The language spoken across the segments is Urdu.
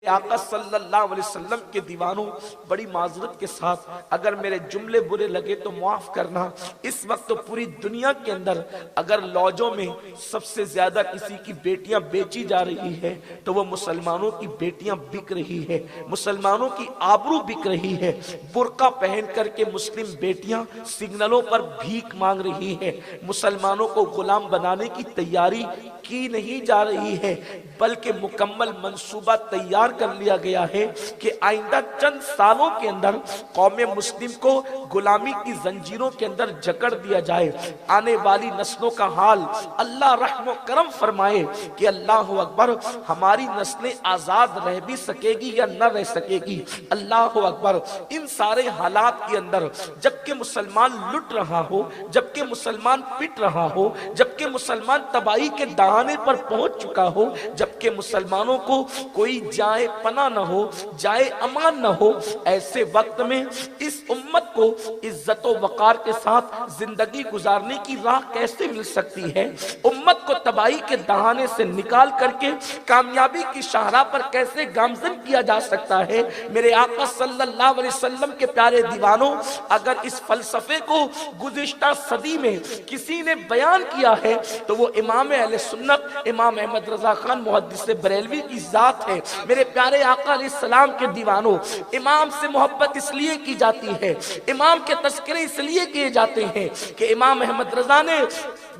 آقا صلی اللہ علیہ وسلم کے دیوانوں، بڑی معذرت کے ساتھ اگر میرے جملے برے لگے تو معاف کرنا۔ اس وقت تو پوری دنیا کے اندر اگر لوجوں میں سب سے زیادہ کسی کی بیٹیاں بیچی جا رہی ہے تو وہ مسلمانوں کی بیٹیاں بک رہی ہے، مسلمانوں کی آبرو بک رہی ہے۔ برقع پہن کر کے مسلم بیٹیاں سگنلوں پر بھیک مانگ رہی ہے۔ مسلمانوں کو غلام بنانے کی تیاری کی نہیں جا رہی ہے، بلکہ مکمل منصوبہ تیار کر لیا گیا ہے کہ آئندہ چند سالوں کے اندر قوم مسلم کو غلامی کی زنجیروں کے اندر جکڑ دیا جائے۔ آنے والی نسلوں کا حال اللہ رحم و کرم فرمائے کہ اللہ اکبر ہماری نسلیں آزاد رہ بھی سکے گی یا نہ رہ سکے گی۔ اللہ اکبر ان سارے حالات کے اندر جبکہ مسلمان لٹ رہا ہو، جبکہ مسلمان پٹ رہا ہو، جبکہ مسلمان تباہی کے دہانے پر پہنچ چکا ہو، جبکہ مسلمانوں کو کوئی جائے پناہ نہ ہو، جائے امان نہ ہو، ایسے وقت میں اس امت کو عزت و وقار کے ساتھ زندگی گزارنے کی راہ کیسے مل سکتی ہے؟ امت کو تباہی کے دہانے سے نکال کر کے کامیابی کی شاہراہ پر کیسے گامزن کیا جا سکتا ہے؟ میرے آقا صلی اللہ علیہ وسلم کے پیارے دیوانوں، اگر اس فلسفے کو گزشتہ صدی میں کسی نے بیان کیا ہے تو وہ امام اہل سنت امام احمد رضا خان محدث بریلوی کی ذات ہے۔ میرے پیارے آقا علیہ السلام کے دیوانوں، امام سے محبت اس لیے کی جاتی ہے، امام کے تذکرے اس لیے کیے جاتے ہیں کہ امام احمد رضا نے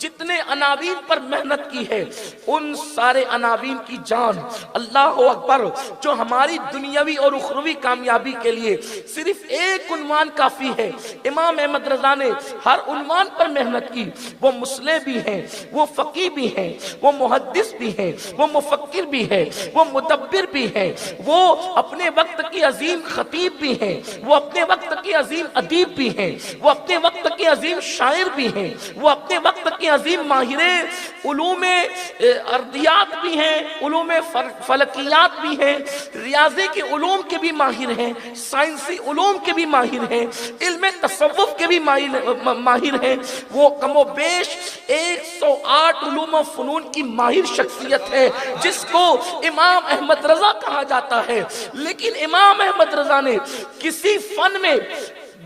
جتنے عناوین پر محنت کی ہے ان سارے عناوین کی جان اللہ اکبر جو ہماری دنیاوی اور اخروی کامیابی کے لیے صرف ایک عنوان کافی ہے۔ امام احمد رضا نے ہر عنوان پر محنت کی۔ وہ مصلح بھی ہیں، وہ فقیہ بھی ہیں، وہ محدث بھی ہیں، وہ مفکر بھی ہیں، وہ مدبر بھی ہیں، وہ اپنے وقت کی عظیم خطیب بھی ہیں، وہ اپنے وقت کی عظیم ادیب بھی ہیں، وہ اپنے وقت کے عظیم شاعر بھی ہیں، وہ اپنے وقت کے عظیم ماہر علوم ارضیات بھی ہیں، علوم فلکیات بھی ہیں، ریاضی کے علوم کے بھی ماہر ہیں، سائنسی علوم کے بھی ماہر ہیں، علم تصوف کے بھی ماہر ہیں۔ وہ کم و بیش 108 علوم و فنون کی ماہر شخصیت ہے جس کو امام احمد رضا کہا جاتا ہے۔ لیکن امام احمد رضا نے کسی فن میں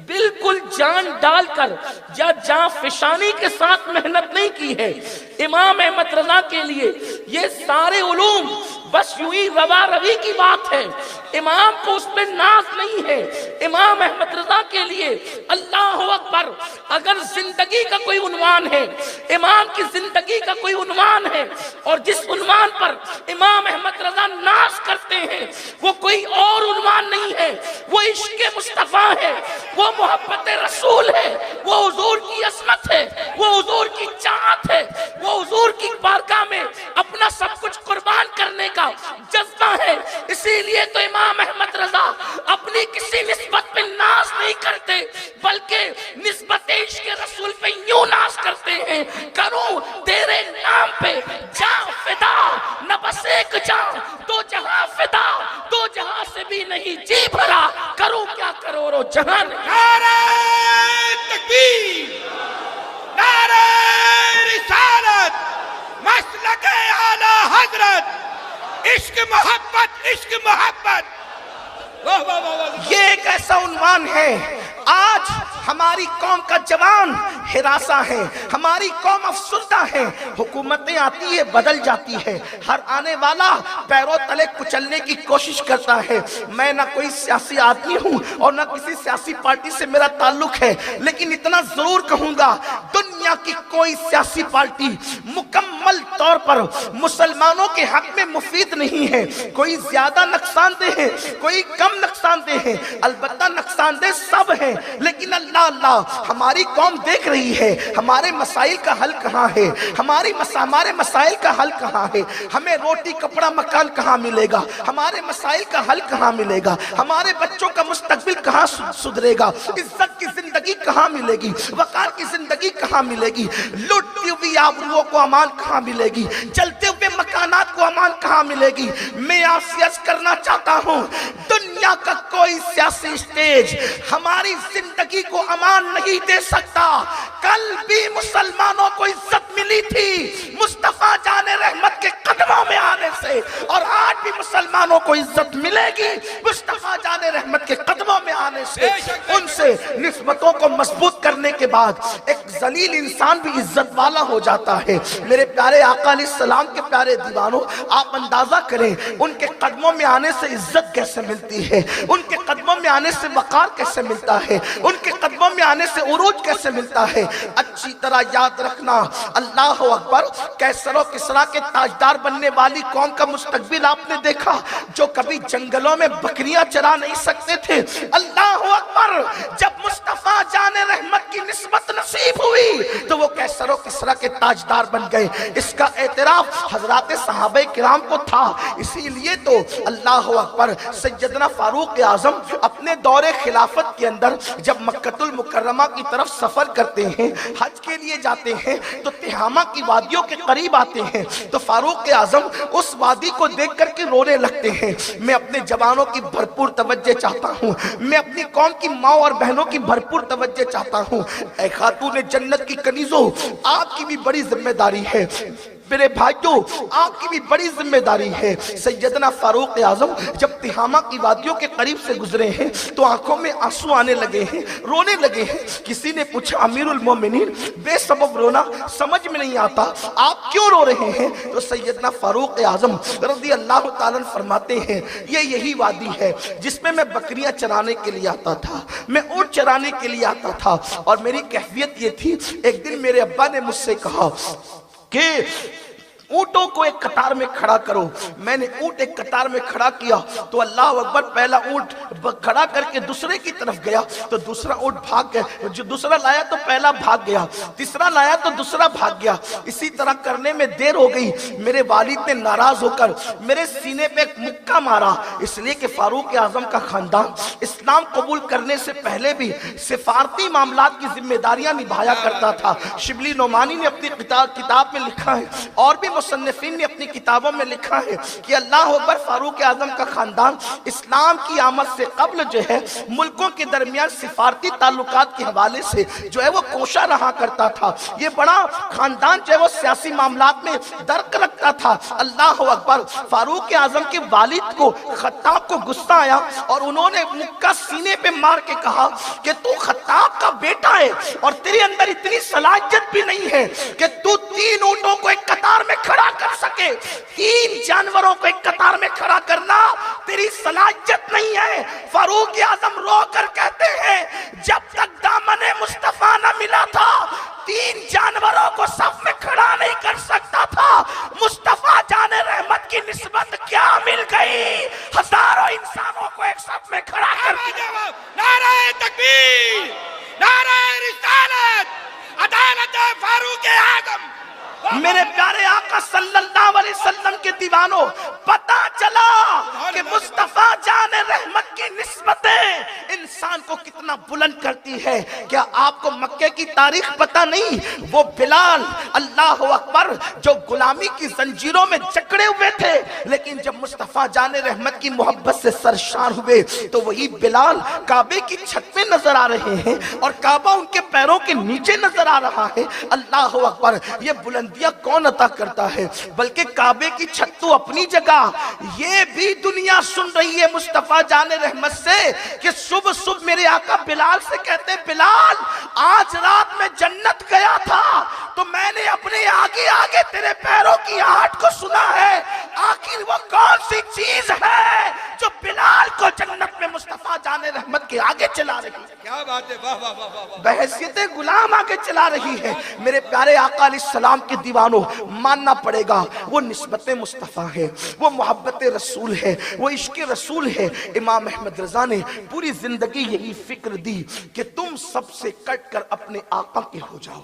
بالکل جان ڈال کر یا جان فشانی کے ساتھ محنت نہیں کی ہے۔ امام احمد رضا کے لیے یہ سارے علوم بس یوں ہی روا روی کی بات ہے، امام کو اس پہ ناز نہیں ہے۔ امام احمد رضا کے لیے اللہ اکبر اگر زندگی کا کوئی عنوان ہے، امام کی زندگی کا کوئی عنوان ہے اور جس عنوان پر امام احمد رضا ناز کرتے ہیں وہ کوئی اور عنوان نہیں ہے، وہ عشق مصطفیٰ ہے، وہ محبت رسول ہے، وہ حضور کی عظمت ہے، وہ حضور کی چاہت ہے، وہ حضور کی بارگاہ میں اپنا سب کچھ قربان کرنے کا جذبہ ہے۔ اسی لیے تو امام احمد رضا اپنی کسی نسبت پہ ناز نہیں کرتے بلکہ نسبت عشق رسول پہ یوں ناز کرتے ہیں، کروں تیرے نام پہ جان فدا، نہ بس ایک جان دو جہاں فدا، دو جہاں سے بھی نہیں جی بھرا، کروں کیا کروڑوں جہان۔ نعرہ تکبیر، نعرہ رسالت، مسلک اعلی حضرت، عشق محبت، عشق محبت۔ یہ ایک ایسا عنوان ہے، آج ہماری قوم کا جوان ہراساں ہے، ہماری قوم افسردہ ہے، حکومتیں آتی ہے بدل جاتی ہے، ہر آنے والا پیروں تلے کچلنے کی کوشش کرتا ہے۔ میں نہ کوئی سیاسی آدمی ہوں اور نہ کسی سیاسی پارٹی سے میرا تعلق ہے، لیکن اتنا ضرور کہوں گا دنیا کی کوئی سیاسی پارٹی مکمل طور پر مسلمانوں کے حق میں مفید نہیں ہے۔ کوئی زیادہ نقصان دہ ہے، کوئی کم نقصان دہ ہے، البتہ نقصان دہ سب ہیں، لیکن اللہ ہماری قوم دیکھ رہی ہے ہمارے مسائل کا حل کہاں ہے، ہمارے مسائل کا حل کہاں ہے، ہمیں روٹی کپڑا مکان کہاں ملے گا، ہمارے مسائل کا حل کہاں ملے گا، ہمارے بچوں کا مستقبل کہاں سدھرے گا، عزت کی زندگی کہاں ملے گی، وقار کی زندگی کہاں ملے گی، لٹتی ہوئی آبروؤں کو امان کہاں ملے گی، چلتے ہوئے مکانات کو امان کہاں ملے گی۔ میں آپ سے عرض کرنا چاہتا ہوں دنیا کا کوئی سیاسی اسٹیج ہماری زندگی کو امان نہیں دے سکتا۔ کل بھی مسلمانوں کو عزت ملی تھی مصطفیٰ جان رحمت کے قدموں میں آنے سے، اور آج بھی مسلمان مسلمانوں کو عزت ملے گی مصطفیٰ جان رحمت کے قدموں میں آنے سے، ان سے نسبتوں کو مضبوط کرنے کے بعد ایک ذلیل انسان بھی عزت والا ہو جاتا ہے۔ میرے پیارے آقا علیہ السلام کے پیارے دیوانوں، آپ اندازہ کریں ان کے قدموں میں آنے سے عزت کیسے ملتی ہے، ان کے قدموں میں آنے سے وقار کیسے ملتا ہے، ان کے قدموں میں آنے سے عروج کیسے ملتا ہے۔ اچھی طرح یاد رکھنا، اللہ اکبر، کیسر و کسریٰ کے تاجدار بننے والی قوم کا مستقبل آپ نے دیکھا، جو کبھی جنگلوں میں بکریاں چرا نہیں سکتے تھے۔ اللہ اکبر، جب مصطفیٰ جان رحمت کی نسبت نصیب ہوئی تو وہ کیسر و کسریٰ کے تاجدار بن گئے۔ اس کا اعتراف حضرات صحابہ کرام کو تھا، اسی لیے تو اللہ اکبر سیدنا فاروق اعظم اپنے دور خلافت کے اندر جب مکہ المکرمہ کی طرف سفر کرتے ہیں، حج کے لیے جاتے ہیں تو تہامہ کی وادیوں کے قریب آتے ہیں تو فاروق اعظم اس وادی کو دیکھ کر کے رونے لگتے ہیں۔ میں اپنے جوانوں کی بھرپور توجہ چاہتا ہوں، میں اپنی قوم کی ماں اور بہنوں کی بھرپور توجہ چاہتا ہوں۔ اے خاتون جنت کی کنیزوں، آپ کی بھی بڑی ذمہ داری ہے، میرے بھائیوں آپ کی بھی بڑی ذمہ داری ہے۔ سیدنا فاروق اعظم جب تہامہ کی وادیوں کے قریب سے گزرے ہیں تو آنکھوں میں آنسو آنے لگے ہیں، رونے لگے ہیں۔ کسی نے پوچھا امیر المومنین بے سبب رونا سمجھ میں نہیں آتا، آپ کیوں رو رہے ہیں؟ تو سیدنا فاروق اعظم رضی اللہ تعالیٰ فرماتے ہیں یہی وادی ہے جس میں بکریاں چرانے کے لیے آتا تھا، میں اونٹ چرانے کے لیے آتا تھا، اور میری کیفیت یہ تھی، ایک دن میرے ابا نے مجھ سے کہا کہ اونٹوں کو ایک قطار میں کھڑا کرو۔ میں نے اونٹ ایک قطار میں کھڑا کیا تو اللہ اکبر پہلا اونٹ کھڑا کر کے دوسرے کی طرف گیا تو دوسرا اونٹ بھاگ گیا، جو دوسرا لایا تو پہلا بھاگ گیا، تیسرا لایا تو دوسرا بھاگ گیا۔ اسی طرح کرنے میں دیر ہو گئی، میرے والد نے ناراض ہو کر میرے سینے پہ ایک مکہ مارا، اس لیے کہ فاروق اعظم کا خاندان اسلام قبول کرنے سے پہلے بھی سفارتی معاملات کی ذمہ داریاں نبھایا کرتا تھا۔ شبلی نعمانی نے اپنی کتاب میں لکھا ہے، اور بھی مصنفین نے اپنی کتابوں میں لکھا ہے کہ اللہ اکبر فاروق اعظم کا خاندان اسلام کی آمد سے قبل جو ہے ملکوں کے درمیان سفارتی تعلقات کے حوالے سے جو ہے وہ کوشاں رہا کرتا تھا۔ یہ بڑا خاندان جو ہے وہ سیاسی معاملات میں درک رکھتا تھا۔ اللہ اکبر، فاروق اعظم کے والد کو خطاب کو غصہ آیا اور انہوں نے مکہ سینے پہ مار کے کہا کہ تو خطاب کا بیٹا ہے اور تیرے اندر اتنی صلاحیت بھی نہیں ہے کہ تو 3 اونٹوں کو ایک قطار میں کھڑا کر سکے، 3 جانوروں کو ایک قطار میں کھڑا کرنا تیری صلاحیت نہیں ہے۔ فاروق اعظم رو کر کہتے ہیں جب تک دامن مصطفیٰ نہ ملا تھا 3 جانوروں کو صف میں کھڑا نہیں کر سکتا تھا، مصطفیٰ جان رحمت کی نسبت کیا مل گئی؟ ہزاروں انسانوں کو ایک صف میں کھڑا کر دیا۔ نعرہ تکبیر، نعرہ رسالت، عدالت فاروق اعظم۔ میرے پیارے آقا صلی اللہ علیہ وسلم کے دیوانوں، پتہ چلا کہ مصطفیٰ جان رحمت کی نسبتیں انسان کو کتنا بلند کرتی ہے۔ کیا آپ کو مکے کی تاریخ پتہ نہیں؟ وہ بلال اللہ اکبر جو غلامی کی زنجیروں میں جکڑے ہوئے تھے، لیکن جب مصطفیٰ جان رحمت کی محبت سے سرشار ہوئے تو وہی بلال کعبے کی چھت میں نظر آ رہے ہیں اور کعبہ ان کے پیروں کے نیچے نظر آ رہا ہے۔ اللہ اکبر، یہ بلندیاں کون عطا کرتا ہے؟ بلکہ کعبے کی چھت تو اپنی جگہ، یہ بھی دنیا سن رہی ہے مصطفیٰ جان رحمت سے کہ صبح صبح میرے آقا بلال سے کہتے بلال آج رات میں جنت گیا تھا تو میں نے اپنے آگے آگے تیرے پیروں کی آہٹ کو سنا ہے، آخر وہ کون سی چیز ہے جو بلال کو جنت میں مصطفیٰ جان رحمت کے آگے چلا رہی ہے؟ کیا بات ہے، واہ واہ واہ واہ، بحیثیت غلام آگے چلا رہی ہے۔ میرے پیارے آقا علیہ السلام کے دیوانوں، ماننا پڑے گا وہ نسبت مصطفیٰ ہے، وہ محبت رسول ہے، وہ عشق رسول ہے۔ امام احمد رضا نے پوری زندگی یہی فکر دی کہ تم سب سے کٹ کر اپنے آقا کے ہو جاؤ،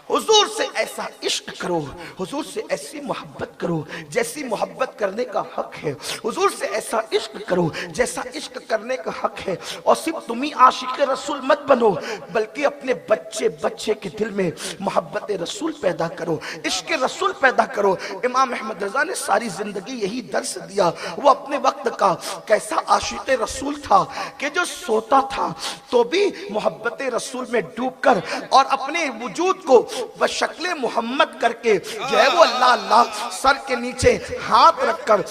حضور سے ایسا عشق کرو، حضور سے ایسی محبت کرو جیسی محبت کرنے کا حق ہے، حضور سے ایسا عشق کرو جیسا عشق کرنے کا حق ہے، اور صرف تمہیں عاشق رسول مت بنو بلکہ اپنے بچے کے دل میں محبت رسول پیدا کرو، عشق رسول پیدا کرو۔ امام احمد رضا نے ساری زندگی یہی درس دیا۔ وہ اپنے وقت کا کیسا عاشق رسول تھا کہ جو سوتا تھا تو بھی محبت رسول میں ڈوب کر اور اپنے وجود کو بشکل محمد کر کے جو ہے وہ اللہ اللہ سر کے نیچے ہاتھ رکھ کر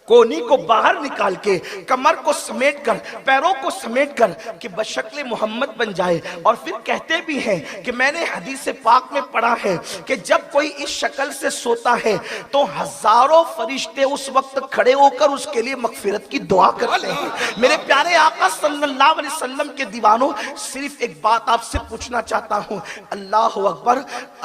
کونی کو باہر نکال کے کمر کو سمیٹ کر پیروں کو سمیٹ کر کہ بشکل محمد بن جائے. اور پھر کہتے بھی ہیں کہ میں نے حدیث پاک میں پڑھا ہے کہ جب کوئی اس شکل سے سوتا ہے تو ہزاروں فرشتے اس وقت کھڑے ہو کر اس کے لیے مغفرت کی دعا کرتے ہیں. میرے پیارے آقا صلی اللہ علیہ وسلم کے دیوانوں، صرف ایک بات آپ سے پوچھنا چاہتا ہوں. اللہ اکبر،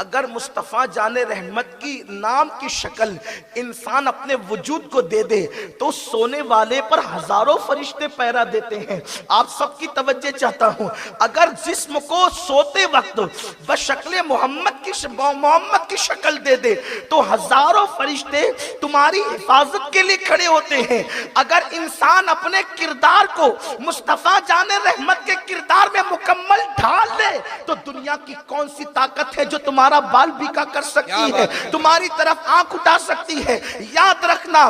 اگر مصطفیٰ جان رحمت کی نام کی شکل انسان اپنے وجود کو دے دے تو سونے والے پر ہزاروں فرشتے پہرا دیتے ہیں. آپ سب کی توجہ چاہتا ہوں، اگر جسم کو سوتے وقت بشکل محمد کی شکل دے دے تو ہزاروں فرشتے تمہاری حفاظت کے لیے کھڑے ہوتے ہیں. اگر انسان اپنے کردار کو مصطفیٰ جان رحمت کے کردار میں مکمل ڈھال لے تو دنیا کی کون سی طاقت ہے جو تمہارا بال بیکا کر سکتی ہے، تمہاری طرف آنکھ اٹھا سکتی ہے. یاد رکھنا،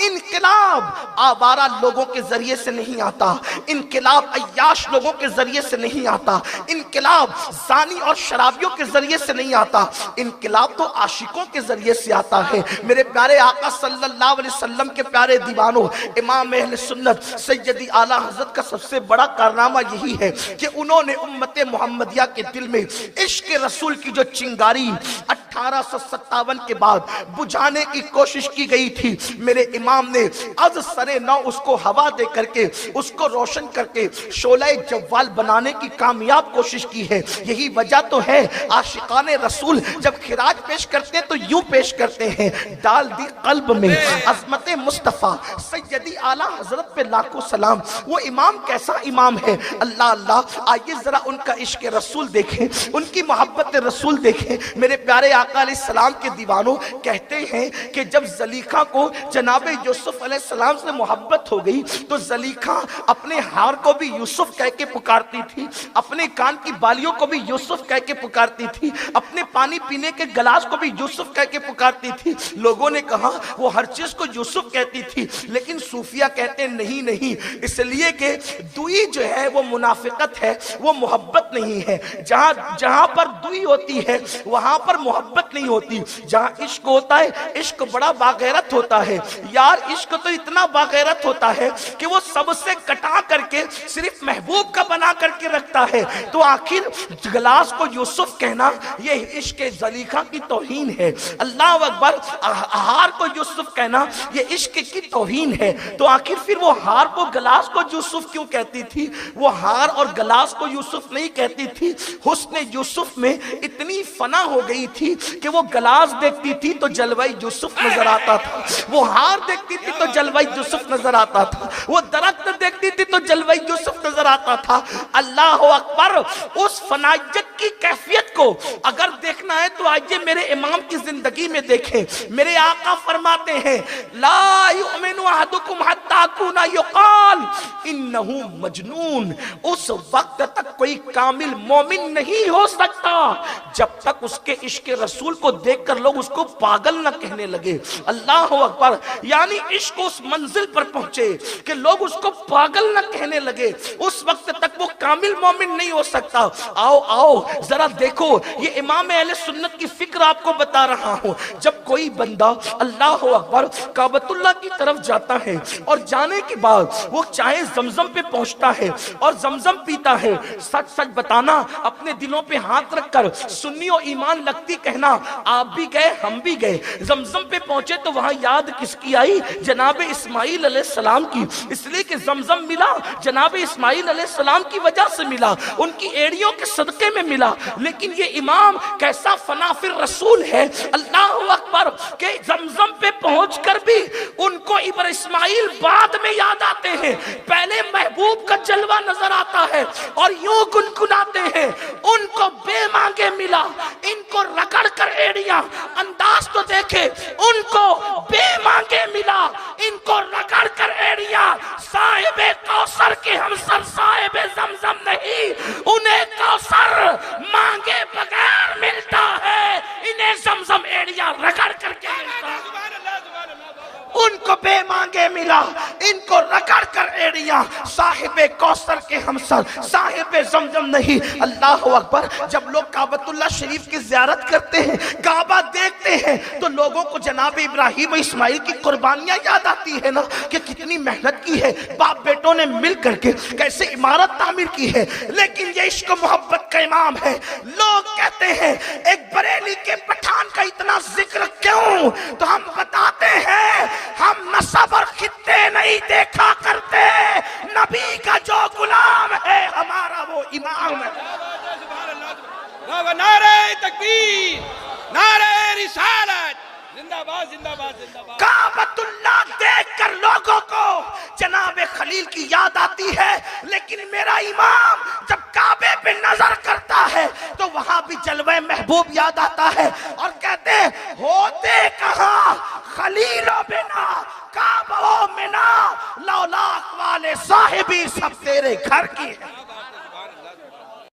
انقلاب آوارہ لوگوں کے ذریعے سے نہیں آتا، انقلاب عیاش لوگوں کے ذریعے سے نہیں آتا، انقلاب زانی اور شرابیوں کے ذریعے سے نہیں آتا، انقلاب تو عاشقوں کے ذریعے سے آتا ہے. میرے پیارے آقا صلی اللہ علیہ وسلم کے پیارے دیوانوں، امام اہل سنت سیدی اعلیٰ حضرت کا سب سے بڑا کارنامہ یہی ہے کہ انہوں نے امت محمدیہ کے دل میں عشق رسول کی جو چنگاری 1857 کے بعد بجھانے کی کوشش کی گئی تھی، میرے امام نے از سر نو اس کو ہوا دے کر کے، اس کو روشن کر کے شعلہ جوال بنانے کی کامیاب کوشش کی ہے. یہی وجہ تو ہے عاشقان رسول جب خراج پیش کرتے ہیں تو یوں پیش کرتے ہیں: ڈال دی قلب میں عظمت مصطفیٰ سیدی اعلیٰ حضرت پہ لاکھوں سلام. وہ امام کیسا امام ہے، اللہ اللہ. آئیے ذرا ان کا عشق رسول دیکھیں، ان کی محبت رسول دیکھیں. میرے پیارے آقا علیہ السلام کے دیوانوں، کہتے ہیں کہ جب زلیخا کو جناب یوسف علیہ السلام سے محبت ہو گئی تو زلیخا اپنے ہار کو بھی یوسف کہہ کے پکارتی تھی، اپنے کان کی بالیوں کو بھی یوسف کہہ کے پکارتی تھی، اپنے پانی پینے کے گلاس کو بھی یوسف کہہ کے پکارتی تھی. لوگوں نے کہا وہ ہر چیز کو یوسف کہتی تھی، لیکن صوفیہ کہتے ہیں نہیں نہیں، اس لیے کہ دوئی جو ہے وہ منافقت ہے، وہ محبت نہیں ہے. جہاں پر دوئی ہوتی ہے وہاں پر محبت نہیں ہوتی. جہاں عشق ہوتا ہے، عشق بڑا باغیرت ہوتا ہے. یار عشق تو اتنا باغیرت ہوتا ہے کہ وہ سب سے کٹا کر کے صرف محبوب کا بنا کر کے رکھتا ہے. تو آخر گلاس کو یوسف کہنا یہ عشق زلیخا کی توہین ہے. اللہ اکبر. ہار کو یوسف کہنا یہ عشق کی توہین ہے. تو آخر پھر وہ ہار کو گلاس کو یوسف کیوں کہتی تھی؟ وہ ہار اور گلاس کو یوسف نہیں کہتی تھی، حسن یوسف میں اتنی فنا ہو گئی تھی کہ وہ گلاس دیکھتی تھی تو جلوہ یوسف نظر آتا تھا، وہ ہار دیکھتی تھی تو جلوہ یوسف نظر آتا تھا، وہ درخت دیکھتی تھی تو جلوہ یوسف نظر آتا تھا. اللہ اکبر. اس فنائیت کی کیفیت کو اگر دیکھنا ہے تو آئیے میرے امام کی زندگی میں دیکھیں. میرے آقا فرماتے ہیں لا یؤمن احدکم حتی اکون یقال انہو مجنون. اس وقت تک کوئی کامل مومن نہیں ہو سکتا جب تک اس کے عشق رسول کو دیکھ کر لوگ اس کو پاگل نہ کہنے لگے. اللہ اکبر. یعنی عشق اس منزل پر پہنچے کہ لوگ اس کو پاگل نہ کہنے لگے، اس وقت تک وہ کامل مومن نہیں ہو سکتا. آؤ آؤ ذرا دیکھو، یہ امام اہل سنت کی فکر آپ کو بتا رہا ہوں. جب کوئی بندہ اللہ اکبر کعبۃ اللہ کی طرف جاتا ہے اور جانے کے بعد وہ چاہے زمزم پہ پہنچتا ہے اور زمزم پیتا ہے، سچ سچ بتانا، اپنے دلوں پہ ہاتھ رکھ کر سنی و ایمان لگتی کہنا آپ بھی گئے ہم بھی گئے. زمزم پہ پہنچے تو وہاں یاد کس کی آئی؟ جناب اسماعیل علیہ السلام کی. اس لیے کہ زمزم ملا جناب اسماعیل علیہ السلام کی وجہ سے ملا، ان کی ایڑیوں کے صدقے میں ملا. لیکن یہ امام کیسا فنافر رسول ہے، اللہ اکبر، کہ زمزم پہ پہنچ کر بھی ان کو ابر اسماعیل بعد میں یاد آتے ہیں، پہلے محبوب کا جلوہ نظر آتا ہے اور یوں گنگناتے ہیں ان کو بے مانگے ملا، ان کو رگڑ کر ایڑیاں، انداز تو دیکھے، ان کو بے مانگے ملا، ان کو رگڑ کر ایڑیاں. صاحب کوثر کے ہمسر صاحب زمزم نہیں، انہیں کوثر مانگے بغیر ملتا ہے، انہیں زمزم ایڑیاں رگڑ کر کے ملتا ہے. ان کو بے مانگے ملا، ان کو رگڑ کر ایڑیاں بیٹیاں صاحب کوثر کے ہمسر صاحب زمزم نہیں. اللہ اکبر. جب لوگ کعبۃ اللہ شریف کی زیارت کرتے ہیں، کعبہ دیکھتے ہیں، تو لوگوں کو جناب ابراہیم و اسماعیل کی قربانیاں یاد آتی ہے نا کہ کتنی محنت کی ہے باپ بیٹوں نے مل کر کے، کیسے عمارت تعمیر کی ہے. لیکن یہ عشق و محبت کا امام ہے. لوگ کہتے ہیں ایک بریلی کے پٹھان کا اتنا ذکر کیوں؟ تو ہم بتاتے ہیں ہم نسب اور خطے نہیں دیکھا کرتے، نبی کا جو غلام ہے ہمارا وہ امام ہے. نعرہ تکبیر، نعرہ رسالت، زندہ باد زندہ باد زندہ باد. کعبۃ اللہ دیکھ کر لوگوں کو جناب خلیل کی یاد آتی ہے، لیکن میرا امام جب کعبے پہ نظر کرتا ہے تو وہاں بھی جلوہ محبوب یاد آتا ہے، اور کہتے ہیں ہوتے کہاں خلیل و بنا کعبہ و منا، لولاک والے صاحبی سب تیرے گھر کی